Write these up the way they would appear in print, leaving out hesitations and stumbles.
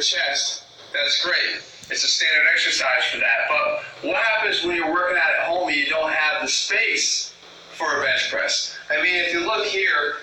your chest, that's great. It's a standard exercise for that. But what happens when you're working out at home and you don't have the space for a bench press? I mean, if you look here,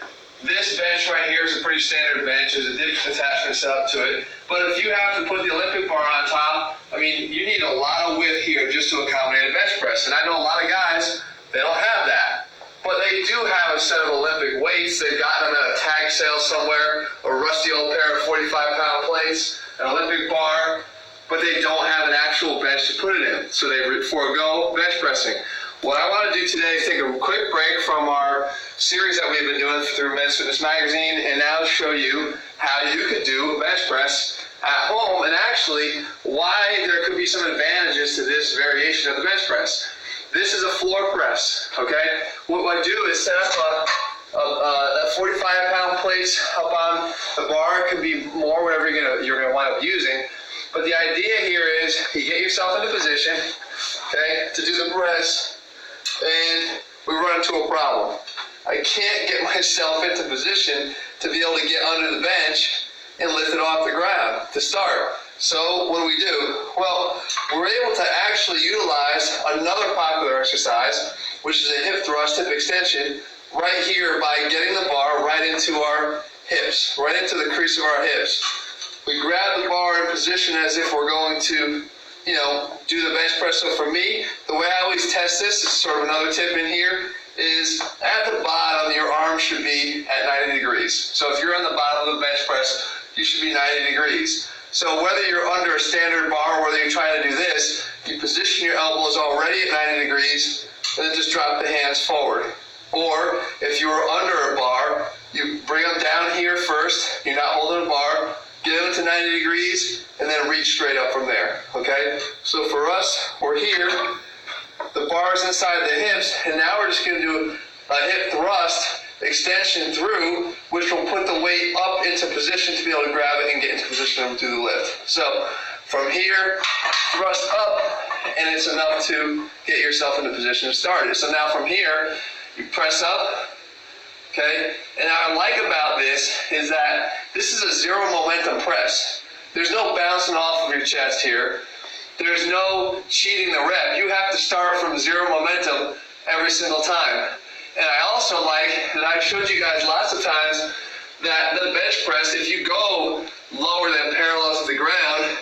this bench right here is a pretty standard bench. There's a dip attachment set up to it. But if you have to put the Olympic bar on top, I mean, you need a lot of width here just to accommodate a bench press. And I know a lot of guys, they don't have that. But they do have a set of Olympic weights. They've gotten them at a tag sale somewhere, a rusty old pair of 45-pound plates, an Olympic bar, but they don't have an actual bench to put it in. So they forego bench pressing. What I want to do today is take a quick break from our series that we've been doing through Men's Fitness Magazine and now show you how you could do a bench press at home and actually why there could be some advantages to this variation of the bench press. This is a floor press, okay? What I do is set up that 45-pound plates up on the bar. It could be more, whatever you're gonna wind up using. But the idea here is you get yourself into position, okay, to do the press. And we run into a problem. I can't get myself into position to be able to get under the bench and lift it off the ground to start. So what do? Well, we're able to actually utilize another popular exercise, which is a hip thrust, hip extension, right here by getting the bar right into our hips, right into the crease of our hips. We grab the bar in position as if we're going to do the bench press. So for me, the way I always test this is sort of another tip in here, is at the bottom, your arm should be at 90 degrees. So if you're on the bottom of the bench press, you should be 90 degrees. So whether you're under a standard bar or whether you're trying to do this, you position your elbows already at 90 degrees, and then just drop the hands forward. Or if you were under a bar, you bring them down here first, you're not holding a bar, get them to 90 degrees, and then reach straight up from there, okay? So for us, we're here, the bar's inside the hips, and now we're just gonna do a hip thrust extension through, which will put the weight up into position to be able to grab it and get into position and do the lift. So from here, thrust up, and it's enough to get yourself into position to start it. So now from here, you press up, okay? And what I like about this is that this is a zero momentum press. There's no bouncing off of your chest here. There's no cheating the rep. You have to start from zero momentum every single time. And I also like that I've showed you guys lots of times that the bench press, if you go lower than parallel to the ground,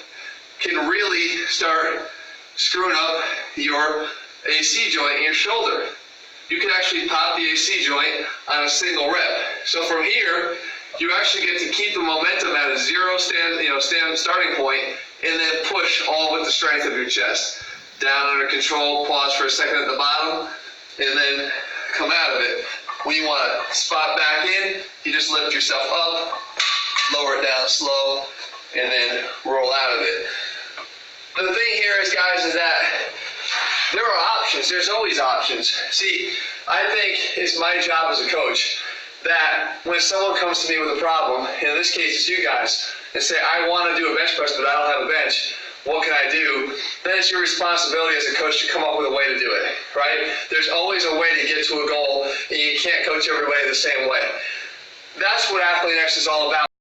can really start screwing up your AC joint in your shoulder. You can actually pop the AC joint on a single rep. So from here, you actually get to keep the momentum at a zero starting point, and then push all with the strength of your chest. Down under control, pause for a second at the bottom, and then come out of it. When you want to spot back in, you just lift yourself up, lower it down slow, and then roll out of it. The thing here is, guys, is that there are options. There's always options. See, I think it's my job as a coach that when someone comes to me with a problem, in this case it's you guys, and say, I want to do a bench press, but I don't have a bench. What can I do? Then it's your responsibility as a coach to come up with a way to do it, right? There's always a way to get to a goal, and you can't coach everybody the same way. That's what Athlete Next is all about.